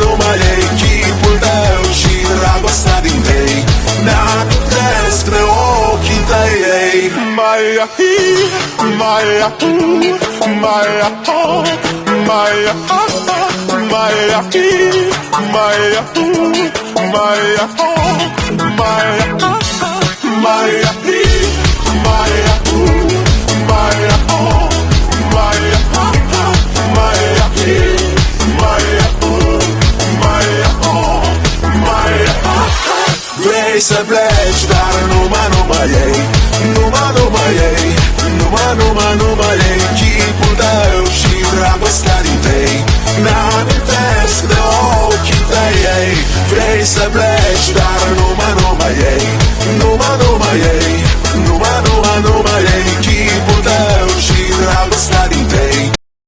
numai ei, chipul tău și dragostea din tei ne-ar despre ochii tăi. Maia hi, maia hu, maia ho, maia ha, maia hi, maia hu, maia ho, maia ha, maia hi, maia hu, maia ho, maia ha, maia hi, maia hu, maia ho, maia ha. Vrei să pleci